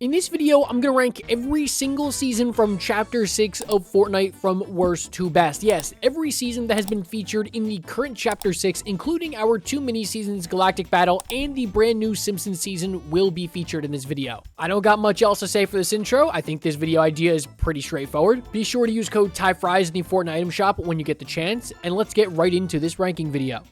In this video, I'm going to rank every single season from Chapter 6 of Fortnite from worst to best. Yes, every season that has been featured in the current Chapter 6, including our two mini-seasons, Galactic Battle and the brand new Simpsons season, will be featured in this video. I don't got much else to say for this intro. I think this video idea is pretty straightforward. Be sure to use code TYFRYZ in the Fortnite item shop when you get the chance, and let's get right into this ranking video.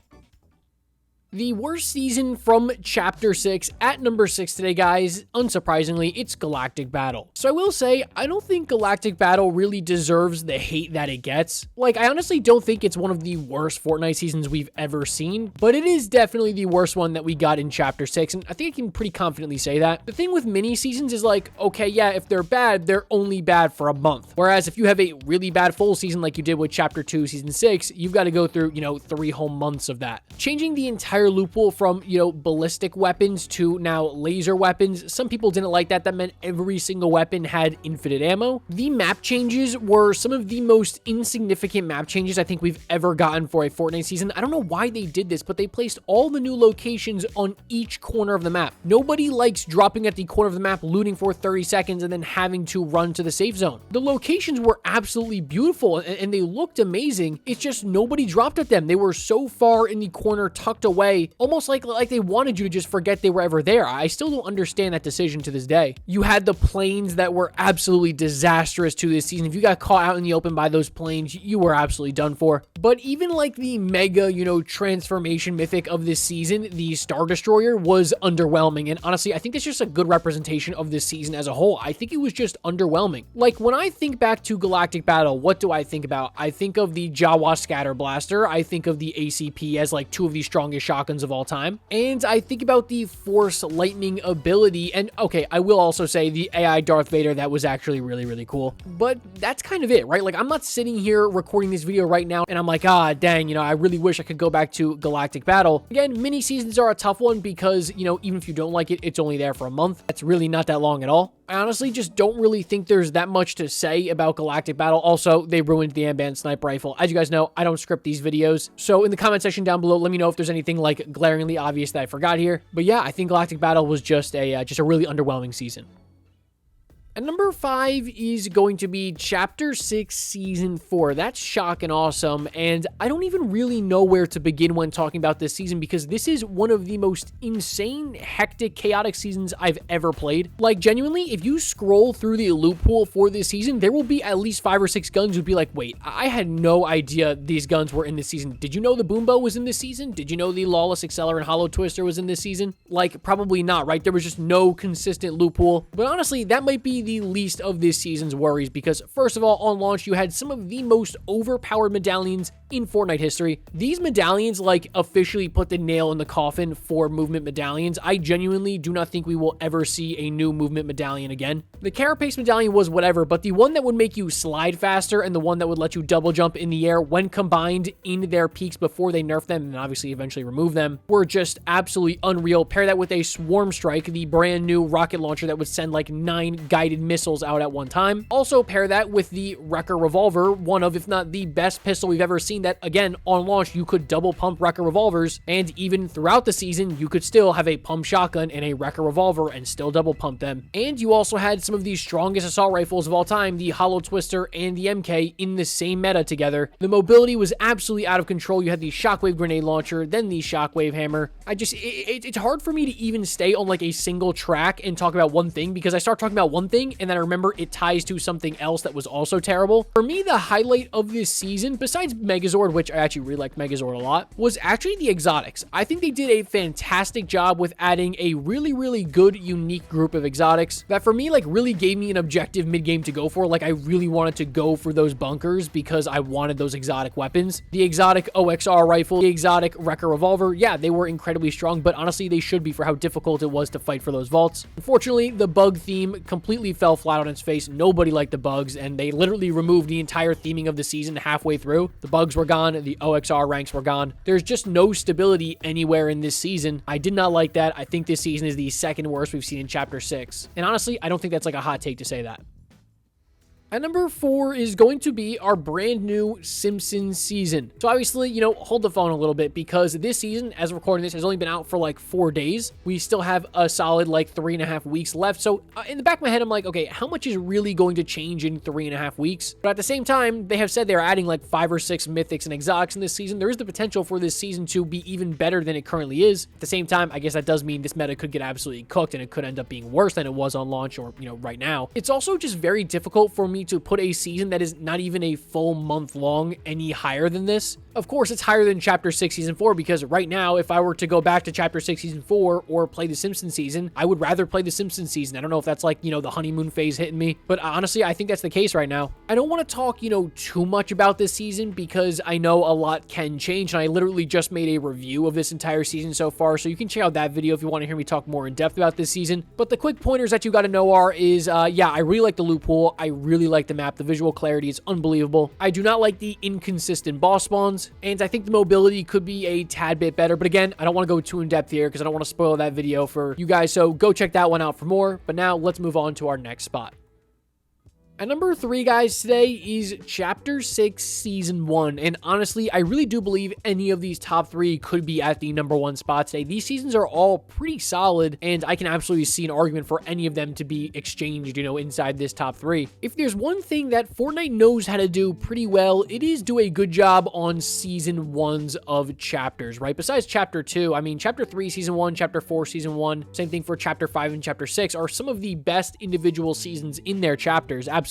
The worst season from Chapter 6 at number 6 today, guys, unsurprisingly, it's Galactic Battle. So I will say, I don't think Galactic Battle really deserves the hate that it gets. Like, I honestly don't think it's one of the worst Fortnite seasons we've ever seen, but it is definitely the worst one that we got in Chapter 6, and I think I can pretty confidently say that. The thing with mini seasons is like, okay, yeah, if they're bad, they're only bad for a month. Whereas if you have a really bad full season like you did with Chapter 2, Season 6, you've got to go through, 3 whole months of that. Changing the entire loophole from, ballistic weapons to now laser weapons. Some people didn't like that. That meant every single weapon had infinite ammo. The map changes were some of the most insignificant map changes I think we've ever gotten for a Fortnite season. I don't know why they did this, but they placed all the new locations on each corner of the map. Nobody likes dropping at the corner of the map, looting for 30 seconds, and then having to run to the safe zone. The locations were absolutely beautiful, and they looked amazing. It's just nobody dropped at them. They were so far in the corner, tucked away, almost like they wanted you to just forget they were ever there. I still don't understand that decision to this day. You had the planes that were absolutely disastrous to this season. If you got caught out in the open by those planes, you were absolutely done for. But even like the mega, transformation mythic of this season, the Star Destroyer, was underwhelming. And honestly, I think that's just a good representation of this season as a whole. I think it was just underwhelming. Like, when I think back to Galactic Battle, what do I think about? I think of the Jawa Scatter Blaster. I think of the ACP as like two of the strongest shotguns of all time. And I think about the Force Lightning ability. And okay, I will also say the AI Darth Vader, that was actually really, really cool. But that's kind of it, right? Like, I'm not sitting here recording this video right now and I'm like, dang, I really wish I could go back to Galactic Battle. Again, mini seasons are a tough one because, even if you don't like it, it's only there for a month. That's really not that long at all. I honestly just don't really think there's that much to say about Galactic Battle. Also, they ruined the Amban sniper rifle. As you guys know, I don't script these videos. So in the comment section down below, let me know if there's anything like glaringly obvious that I forgot here. But yeah, I think Galactic Battle was just a really underwhelming season. And number 5 is going to be Chapter 6, Season 4. That's shock and awesome, and I don't even really know where to begin when talking about this season because this is one of the most insane, hectic, chaotic seasons I've ever played. Like, genuinely, if you scroll through the loot pool for this season, there will be at least 5 or 6 guns you'd be like, wait, I had no idea these guns were in this season. Did you know the Boombo was in this season? Did you know the Lawless Acceler and Hollow Twister was in this season? Like, probably not, right? There was just no consistent loot pool. But honestly, that might be the least of this season's worries because, first of all, on launch, you had some of the most overpowered medallions in Fortnite history. These medallions, officially put the nail in the coffin for movement medallions. I genuinely do not think we will ever see a new movement medallion again. The Carapace medallion was whatever, but the one that would make you slide faster and the one that would let you double jump in the air when combined in their peaks before they nerf them and obviously eventually remove them were just absolutely unreal. Pair that with a Swarm Strike, the brand new rocket launcher that would send 9 guided missiles out at one time. Also pair that with the Wrecker Revolver, one of, if not the best pistol we've ever seen that, again, on launch, you could double pump Wrecker Revolvers, and even throughout the season, you could still have a pump shotgun and a Wrecker Revolver and still double pump them. And you also had some of the strongest assault rifles of all time, the Hollow Twister and the MK, in the same meta together. The mobility was absolutely out of control. You had the Shockwave Grenade Launcher, then the Shockwave Hammer. It's hard for me to even stay on a single track and talk about one thing because I start talking about one thing and then I remember it ties to something else that was also terrible. For me, the highlight of this season, besides Megazord, which I actually really liked Megazord a lot, was actually the exotics. I think they did a fantastic job with adding a really, really good, unique group of exotics that for me, really gave me an objective mid-game to go for. I really wanted to go for those bunkers because I wanted those exotic weapons. The exotic OXR rifle, the exotic Wrecker Revolver, yeah, they were incredibly strong, but honestly, they should be for how difficult it was to fight for those vaults. Unfortunately, the bug theme completely fell flat on its face. Nobody liked the bugs, and they literally removed the entire theming of the season halfway through. The bugs were gone, the OXR ranks were gone. There's just no stability anywhere in this season. I did not like that. I think this season is the second worst we've seen in Chapter 6. And honestly, I don't think that's a hot take to say that. At number 4 is going to be our brand new Simpsons season. So obviously, hold the phone a little bit because this season, as we're recording this, has only been out for like 4 days. We still have a solid like 3.5 weeks left. So in the back of my head, I'm like, okay, how much is really going to change in 3.5 weeks? But at the same time, they have said they're adding like 5 or 6 mythics and exotics in this season. There is the potential for this season to be even better than it currently is. At the same time, I guess that does mean this meta could get absolutely cooked and it could end up being worse than it was on launch or, right now. It's also just very difficult for me to put a season that is not even a full month long any higher than this. Of course, it's higher than Chapter 6 Season 4 because right now, if I were to go back to Chapter 6 Season 4 or play the Simpsons season, I would rather play the Simpsons season. I don't know if that's like, the honeymoon phase hitting me, but honestly, I think that's the case right now. I don't want to talk, too much about this season because I know a lot can change, and I literally just made a review of this entire season so far, so you can check out that video if you want to hear me talk more in depth about this season. But the quick pointers that you got to know are yeah, I really like the loophole. I really like the map. The visual clarity is unbelievable. I do not like the inconsistent boss spawns, and I think the mobility could be a tad bit better. But again, I don't want to go too in depth here because I don't want to spoil that video for you guys, so go check that one out for more. But now let's move on to our next spot. At number 3, guys, today is Chapter 6 Season 1, and honestly, I really do believe any of these top 3 could be at the number 1 spot today. These seasons are all pretty solid, and I can absolutely see an argument for any of them to be exchanged, inside this top 3. If there's one thing that Fortnite knows how to do pretty well, it is do a good job on Season 1s of chapters, right? Besides Chapter 2, I mean, Chapter 3 Season 1, Chapter 4 Season 1, same thing for Chapter 5 and Chapter 6 are some of the best individual seasons in their chapters, absolutely.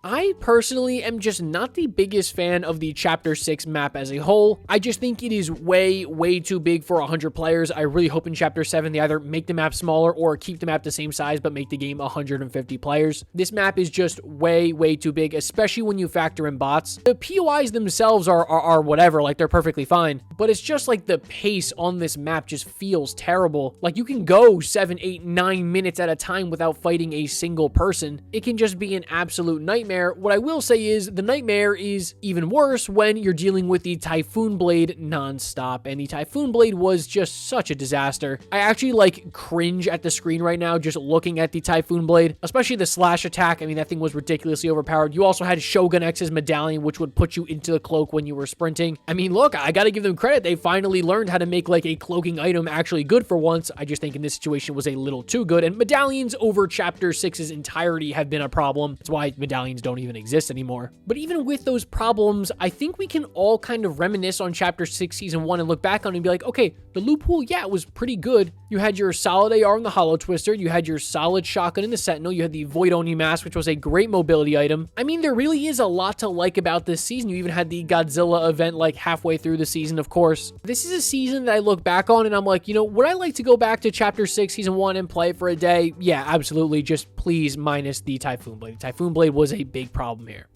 I personally am just not the biggest fan of the Chapter 6 map as a whole. I just think it is way too big for 100 players. I really hope in Chapter 7 they either make the map smaller or keep the map the same size but make the game 150 players. This map is just way too big, especially when you factor in bots. The POIs themselves are whatever, like they're perfectly fine, but it's just like the pace on this map just feels terrible. Like you can go 7, 8, 9 minutes at a time without fighting a single person. It can just be an absolute nightmare. What I will say is the nightmare is even worse when you're dealing with the Typhoon Blade non-stop, and the Typhoon Blade was just such a disaster. I actually like cringe at the screen right now just looking at the Typhoon Blade, especially the slash attack. I mean, that thing was ridiculously overpowered. You also had Shogun X's medallion, which would put you into the cloak when you were sprinting. I mean, look, I gotta give them credit. They finally learned how to make like a cloaking item actually good for once. I just think in this situation was a little too good, and medallions over Chapter 6's entirety have been a problem. That's why medallions don't even exist anymore. But even with those problems, I think we can all kind of reminisce on Chapter 6 Season 1 and look back on it and be like, okay, the loophole, yeah, it was pretty good. You had your solid AR in the Hollow Twister, you had your solid shotgun in the Sentinel, you had the Void Oni mask, which was a great mobility item. I mean, there really is a lot to like about this season. You even had the Godzilla event like halfway through the season, of course. This is a season that I look back on and I'm like, would I like to go back to Chapter 6 Season 1 and play it for a day? Yeah, absolutely. Just please minus the Typhoon Blade. The Typhoon Blade was a big problem here.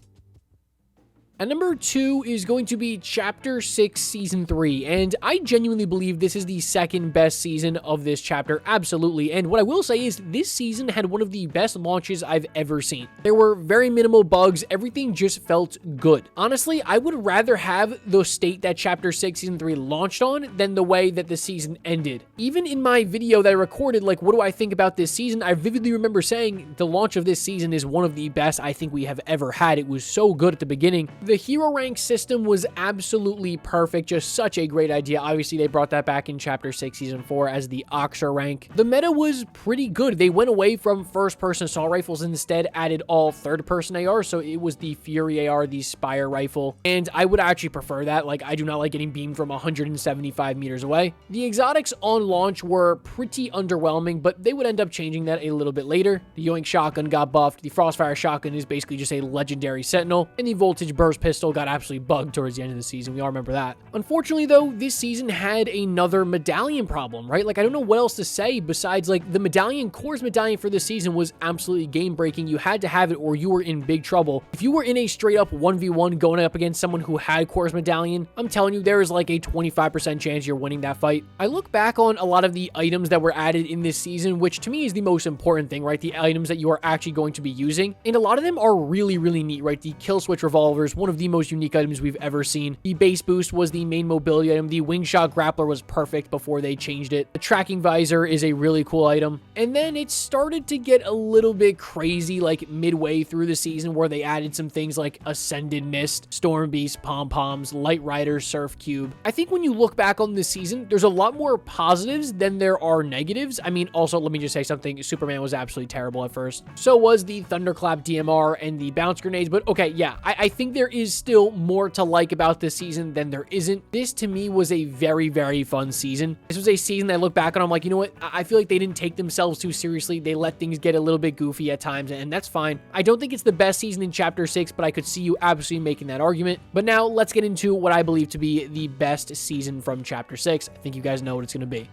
At number 2 is going to be Chapter 6 Season 3, and I genuinely believe this is the second best season of this chapter, absolutely. And what I will say is this season had one of the best launches I've ever seen. There were very minimal bugs, everything just felt good. Honestly, I would rather have the state that Chapter 6 Season 3 launched on than the way that the season ended. Even in my video that I recorded, like, what do I think about this season, I vividly remember saying the launch of this season is one of the best I think we have ever had. It was so good at the beginning. The hero rank system was absolutely perfect, just such a great idea. Obviously, they brought that back in Chapter 6 Season 4 as the Oxer rank. The meta was pretty good. They went away from first-person assault rifles and instead added all third-person AR, so it was the Fury AR, the Spire rifle, and I would actually prefer that. Like, I do not like getting beamed from 175 meters away. The exotics on launch were pretty underwhelming, but they would end up changing that a little bit later. The Yoink shotgun got buffed. The Frostfire shotgun is basically just a legendary sentinel, and the Voltage Burst pistol got absolutely bugged towards the end of the season. We all remember that. Unfortunately, though, this season had another medallion problem, right? Like, I don't know what else to say besides, like, the medallion, Core's medallion for this season was absolutely game-breaking. You had to have it or you were in big trouble. If you were in a straight-up 1v1 going up against someone who had Core's medallion, I'm telling you, there is like a 25% chance you're winning that fight. I look back on a lot of the items that were added in this season, which to me is the most important thing, right? The items that you are actually going to be using. And a lot of them are really neat, right? The kill switch revolvers, one of the most unique items we've ever seen. The base boost was the main mobility item. The wing shot grappler was perfect before they changed it. The tracking visor is a really cool item. And then it started to get a little bit crazy like midway through the season where they added some things like Ascended Mist, Storm Beast, Pom-Poms, Light Rider, Surf Cube. I think when you look back on this season, there's a lot more positives than there are negatives. I mean, also, let me just say something. Superman was absolutely terrible at first. So was the Thunderclap DMR and the bounce grenades. But okay, yeah, I think there is still more to like about this season than there isn't. This to me was a very, very fun season. This was a season that I look back on, I'm like, you know what? I feel like they didn't take themselves too seriously. They let things get a little bit goofy at times, and that's fine. I don't think it's the best season in Chapter 6, but I could see you absolutely making that argument. But now let's get into what I believe to be the best season from Chapter 6. I think you guys know what it's going to be.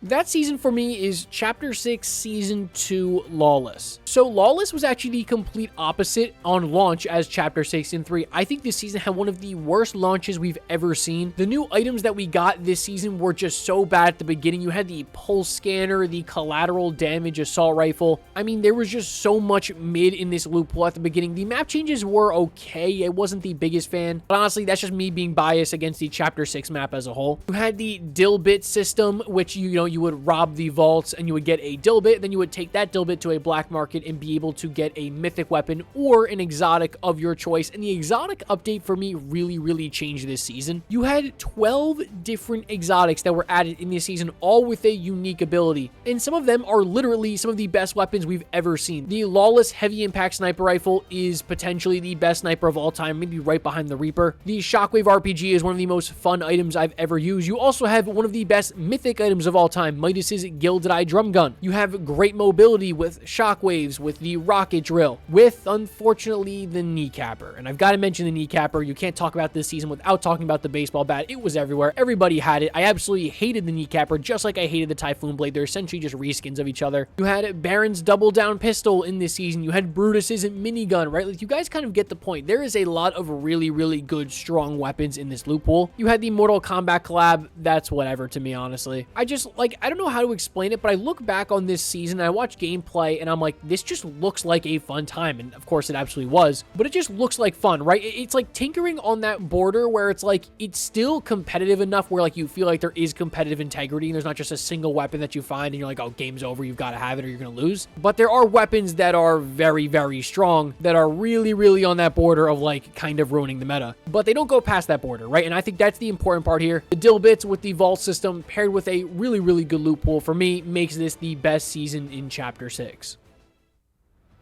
That season for me is Chapter 6, Season 2, Lawless. So Lawless was actually the complete opposite on launch as Chapter 6 Season 3. I think this season had one of the worst launches we've ever seen. The new items that we got this season were just so bad at the beginning. You had the pulse scanner, the collateral damage assault rifle. I mean, there was just so much mid in this loophole at the beginning. The map changes were okay. I wasn't the biggest fan, but honestly, that's just me being biased against the Chapter 6 map as a whole. You had the Dilbit system, which, you know, you would rob the vaults and you would get a Dilbit, then you would take that Dilbit to a black market and be able to get a mythic weapon or an exotic of your choice. And the exotic update for me really changed this season. You had 12 different exotics that were added in this season, all with a unique ability. And some of them are literally some of the best weapons we've ever seen. The Lawless Heavy Impact Sniper Rifle is potentially the best sniper of all time, maybe right behind the Reaper. The Shockwave RPG is one of the most fun items I've ever used. You also have one of the best mythic items of all time, Midas's Gilded Eye Drum Gun. You have great mobility with shockwaves, with the rocket drill, with, unfortunately, the kneecapper. And I've got to mention the kneecapper. You can't talk about this season without talking about the baseball bat. It was everywhere. Everybody had it. I absolutely hated the kneecapper, just like I hated the Typhoon Blade. They're essentially just reskins of each other. You had Baron's Double Down Pistol in this season. You had Brutus's minigun, right? Like, you guys kind of get the point. There is a lot of really good, strong weapons in this loophole. You had the Mortal Kombat collab. That's whatever to me, honestly. I don't know how to explain it, but I look back on this season, I watch gameplay, and I'm like, this just looks like a fun time. And of course, it absolutely was, but it just looks like fun, right? It's like tinkering on that border where it's like, it's still competitive enough where like you feel like there is competitive integrity and there's not just a single weapon that you find and you're like, oh, game's over, you've got to have it or you're going to lose. But there are weapons that are very strong that are really on that border of like kind of ruining the meta, but they don't go past that border, right? And I think that's the important part here. The Dilbits with the vault system paired with a really good loophole for me makes this the best season in Chapter 6.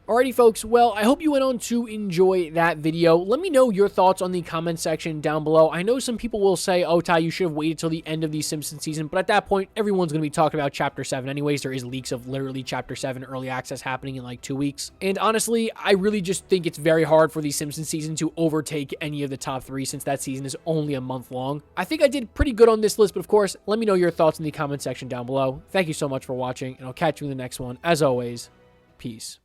Alrighty, folks. Well, I hope you went on to enjoy that video. Let me know your thoughts on the comment section down below. I know some people will say, oh, Ty, you should have waited till the end of the Simpsons season, but at that point, everyone's going to be talking about Chapter 7 anyways. There is leaks of literally Chapter 7 early access happening in like 2 weeks. And honestly, I really just think it's very hard for the Simpsons season to overtake any of the top 3 since that season is only a month long. I think I did pretty good on this list, but of course, let me know your thoughts in the comment section down below. Thank you so much for watching, and I'll catch you in the next one. As always, peace.